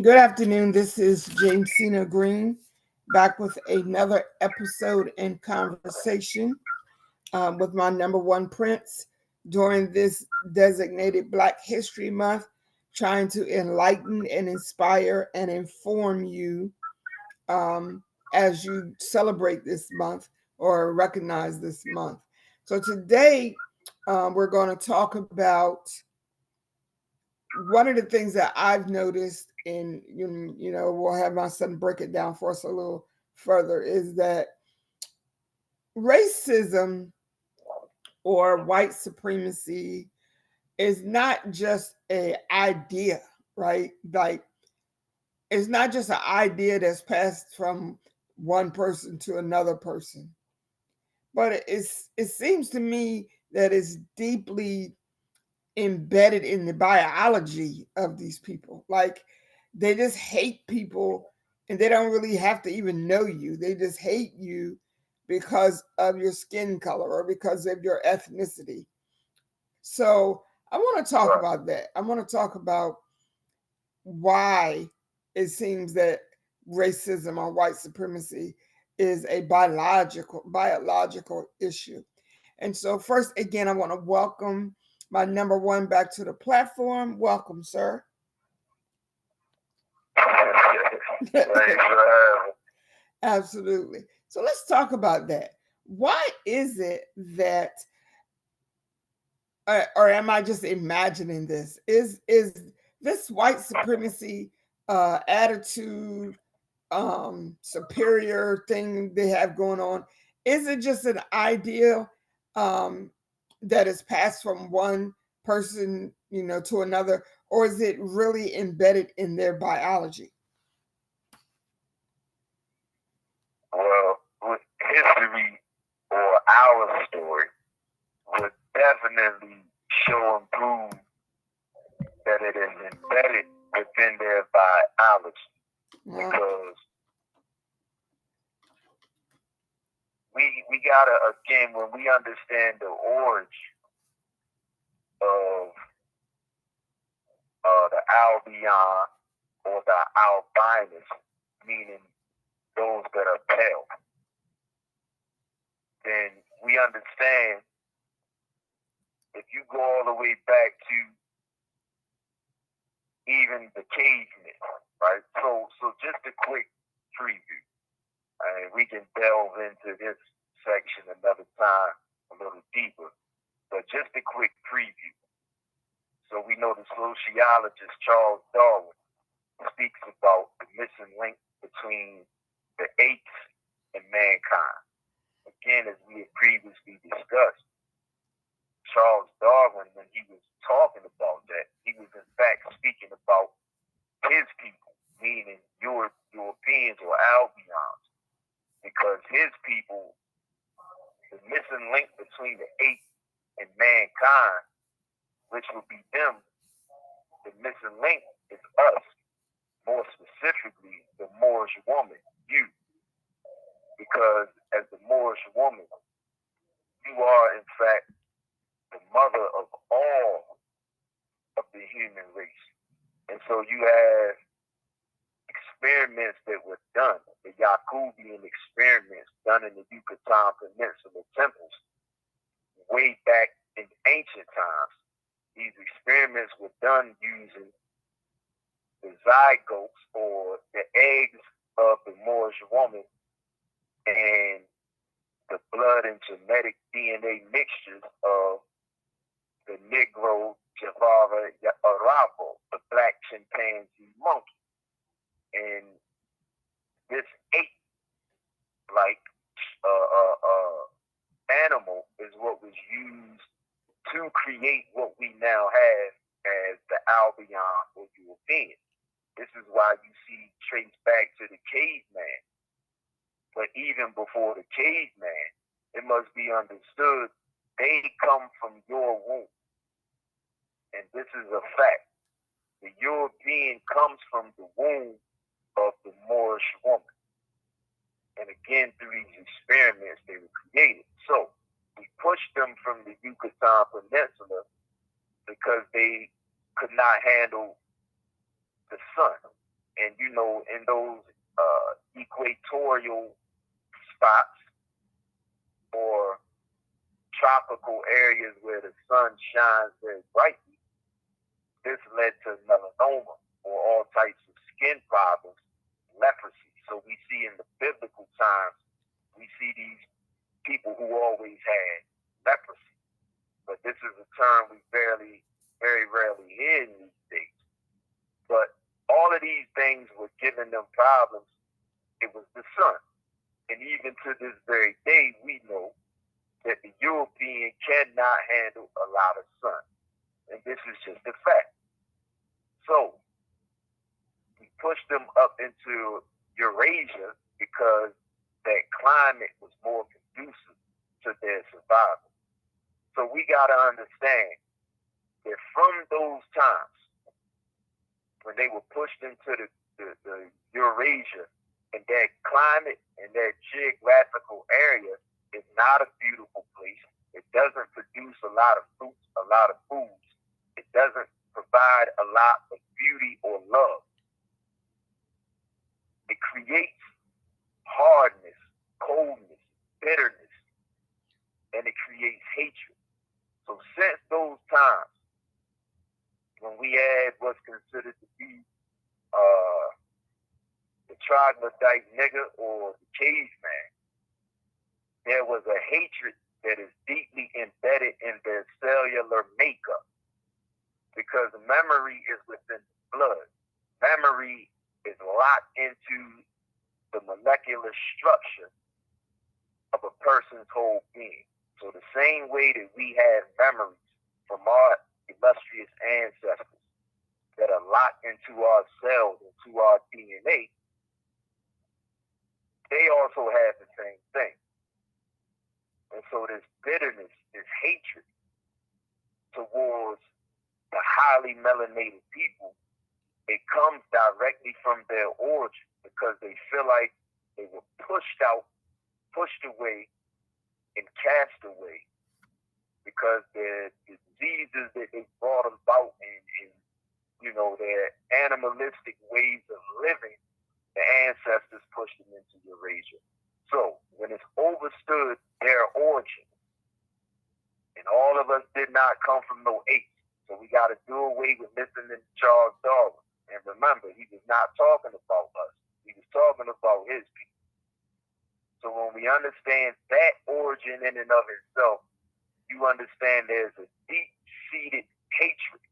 Good afternoon. This is Jamesina Green back with another episode and conversation with my number one prince during this designated Black History Month, trying to enlighten and inspire and inform you as you celebrate this month or recognize this month. So today we're going to talk about one of the things that I've noticed, and we'll have my son break it down for us a little further, is that racism or white supremacy is not just a idea, right? Like it's not just an idea that's passed from one person to another person, but it seems to me that it's deeply embedded in the biology of these people. Like they just hate people and they don't really have to even know you. They just hate you because of your skin color or because of your ethnicity. So I want to talk Right. about that. I want to talk about why it seems that racism or white supremacy is a biological issue. And so first again I want to welcome my number one back to the platform. Welcome, sir. Thanks for having. Absolutely. So let's talk about that. Why is it that or am I just imagining this? Is this white supremacy attitude superior thing they have going on, is it just an ideal um that is passed from one person, to another, or is it really embedded in their biology? Well, with history or our story would definitely show and prove that it is embedded within their biology Well, because we gotta again when we understand the origin of the albion or the albinus, meaning those that are pale, then we understand if you go all the way back to even the cavemen, right? So just a quick preview. We can delve into this section another time a little deeper, but just a quick preview. So we know the sociologist Charles Darwin speaks about the missing link between the apes and mankind. Again, as we had previously discussed, Charles Darwin, when he was talking about that, he was in fact speaking about his people, meaning Europeans or Albions, because his people, the missing link between the ape and mankind, which would be them, the missing link is us, more specifically the Moorish woman, you, because as the Moorish woman, you are in fact the mother of all of the human race. And so you have experiments that were done, the Yakubian experiments done in the Yucatan Peninsula temples way back in ancient times. These experiments were done using the zygotes or the eggs of the Moorish woman and the blood and genetic DNA mixtures of the Negro Javara Arapo, the black chimpanzee monkey. And this ape-like animal is what was used to create what we now have as the Albion or European. This is why you see trace back to the caveman. But even before the caveman, it must be understood they come from your womb. And this is a fact. The European comes from the womb of the Moorish woman. And again, through these experiments, they were created. So we pushed them from the Yucatan Peninsula because they could not handle the sun. And in those equatorial spots or tropical areas where the sun shines very brightly, this led to melanoma or all types of skin problems, leprosy. So we see in the biblical times, we see these people who always had leprosy. But this is a term we very rarely hear in these days. But all of these things were giving them problems. It was the sun. And even to this very day, we know that the European cannot handle a lot of sun. And this is just a fact. So we pushed them up into Eurasia because that climate was more conducive to their survival. So we got to understand that from those times, when they were pushed into the Eurasia, and that climate and that geographical area is not a beautiful place. It doesn't produce a lot of fruits, a lot of foods. It doesn't provide a lot of beauty or love. It creates hardness, coldness, bitterness, and it creates hatred. So since those times, when we had what's considered to be the troglodyte nigger or the caveman, there was a hatred that is deeply embedded in their cellular makeup because memory is within the blood. Memory is locked into the molecular structure of a person's whole being. So the same way that we have memories from our illustrious ancestors that are locked into our cells, into our DNA, they also have the same thing. And so this bitterness, this hatred towards the highly melanated people, it comes directly from their origin because they feel like they were pushed out, pushed away, and cast away because the diseases that they brought about and their animalistic ways of living, the ancestors pushed them into Eurasia. So when it's overstood their origin, and all of us did not come from no apes, so we got to do away with listening to Charles Darwin. And remember, he was not talking about us. He was talking about his people. So when we understand that origin in and of itself, you understand there's a deep-seated hatred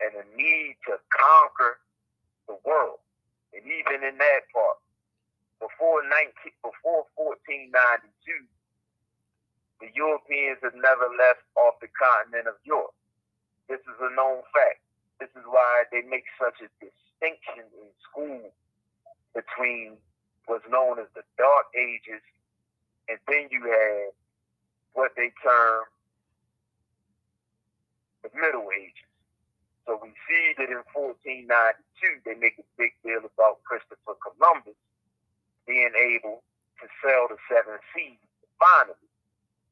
and a need to conquer the world. And even in that part, before 1492, the Europeans have never left off the continent of Europe. This is a known fact. This is why they make such a distinction in school between what's known as the Dark Ages, and then you have what they term the Middle Ages. So we see that in 1492, they make a big deal about Christopher Columbus being able to sail the seven seas finally.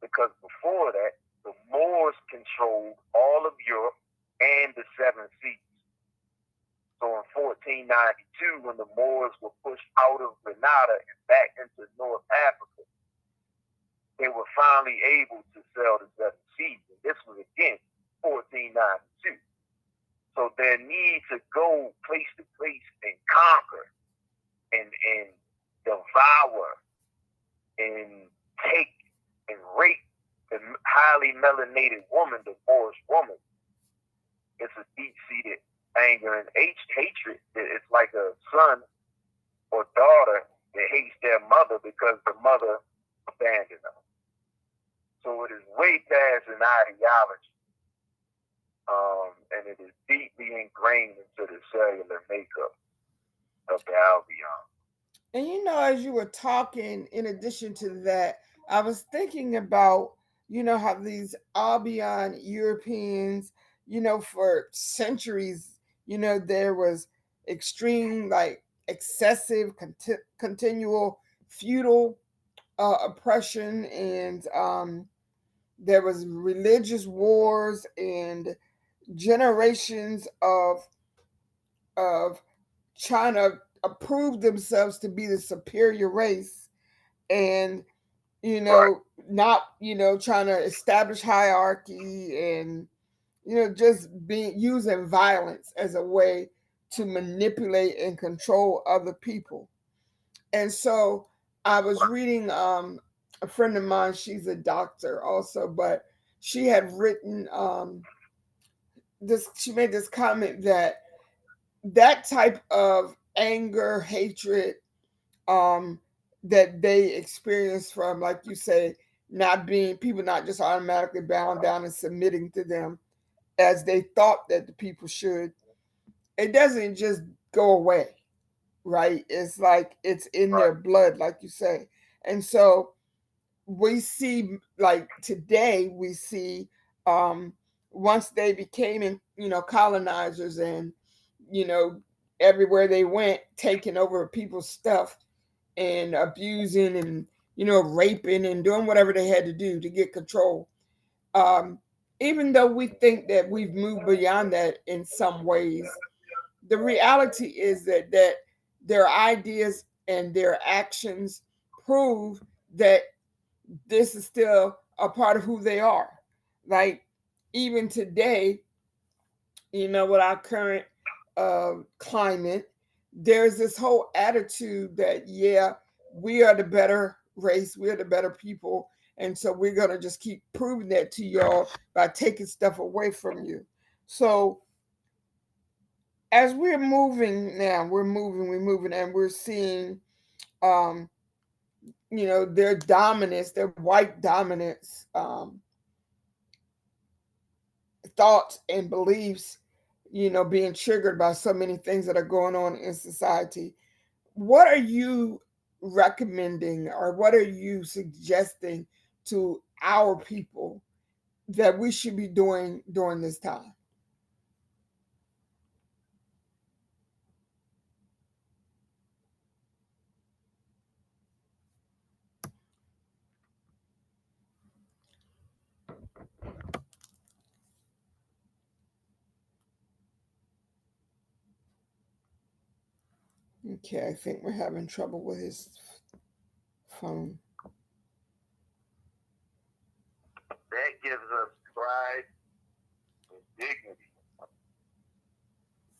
Because before that, the Moors controlled all of Europe and the seven seas. So in 1492, when the Moors were pushed out of Grenada and back into North Africa, they were finally able to sail the seven seas. And this was again 1492. So their need to go place to place and conquer and devour and take and rape the highly melanated woman, the Moorish woman, it's a deep-seated anger and hatred. It's like a son or daughter that hates their mother because the mother abandoned them. So it is way past an ideology. And it is deeply ingrained into the cellular makeup of the albion. And as you were talking, in addition to that, I was thinking about, how these Albion Europeans, for centuries, there was extreme, like excessive, continual feudal oppression, and there was religious wars and generations of trying to prove themselves to be the superior race, and Right. not trying to establish hierarchy, and just being using violence as a way to manipulate and control other people. And so I was reading a friend of mine, she's a doctor also, but she had written this she made this comment that type of anger, hatred, um that they experience from, like you say, not being people, not just automatically bowing down and submitting to them as they thought that the people should, it doesn't just go away, right? It's like it's in their Right. blood, like you say. And so we see, like today we see, um once they became colonizers, and you know everywhere they went taking over people's stuff and abusing, and raping and doing whatever they had to do to get control. um Even though we think that we've moved beyond that in some ways, the reality is that their ideas and their actions prove that this is still a part of who they are. Like, even today, with our current climate, there's this whole attitude that, yeah, we are the better race, we're the better people. And so we're going to just keep proving that to y'all by taking stuff away from you. So as we're moving now, we're moving, and we're seeing, um, their dominance, their white dominance, thoughts and beliefs, being triggered by so many things that are going on in society. What are you recommending, or what are you suggesting to our people that we should be doing during this time? Okay, I think we're having trouble with his phone. That gives us pride and dignity,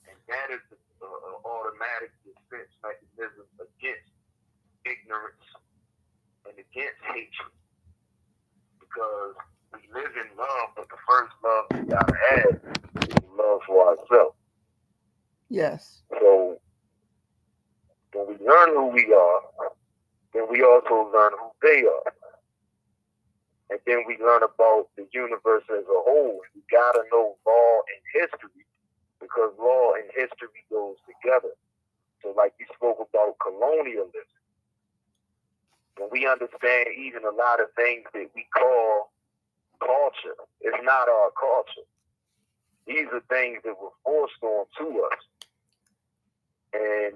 and that is the automatic defense mechanism against ignorance and against hatred. Because we live in love, but the first love we gotta have is love for ourselves. Yes. So when we learn who we are, then we also learn who they are. And then we learn about the universe as a whole. We gotta know law and history, because law and history goes together. So like you spoke about colonialism, when we understand even a lot of things that we call culture, it's not our culture. These are things that were forced onto us. And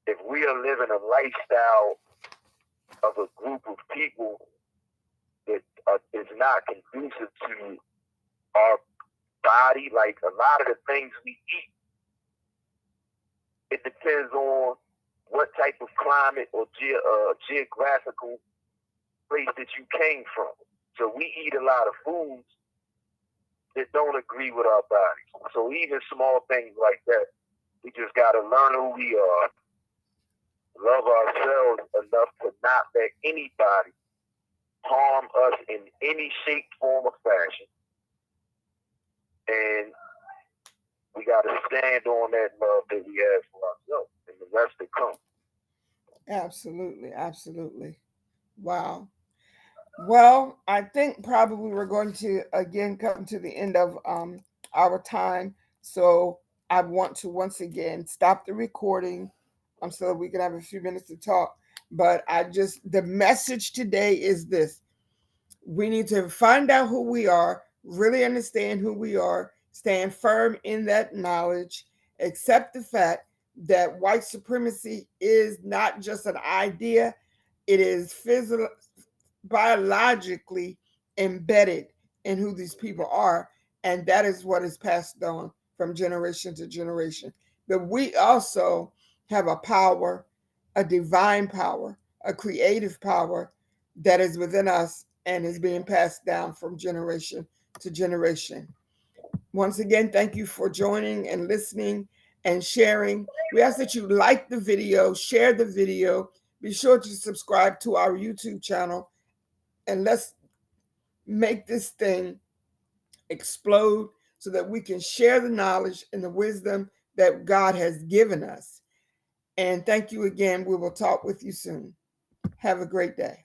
if we are living a lifestyle of a group of people that is not conducive to our body, like a lot of the things we eat, it depends on what type of climate or geographical place that you came from. So we eat a lot of foods that don't agree with our bodies. So even small things like that, we just got to learn who we are, love ourselves enough to not let anybody harm us in any shape, form, or fashion. And we got to stand on that love that we have for ourselves, and the rest to come. Absolutely, absolutely. Wow. Well, I think probably we're going to again come to the end of our time. So I want to once again stop the recording, so that we can have a few minutes to talk. But the message today is this: we need to find out who we are, really understand who we are, stand firm in that knowledge, accept the fact that white supremacy is not just an idea, it is physical, biologically embedded in who these people are, and that is what is passed on from generation to generation. But we also have a power, a divine power, a creative power that is within us and is being passed down from generation to generation. Once again, thank you for joining and listening and sharing. We ask that you like the video, share the video, be sure to subscribe to our YouTube channel, and let's make this thing explode so that we can share the knowledge and the wisdom that God has given us. And thank you again. We will talk with you soon. Have a great day.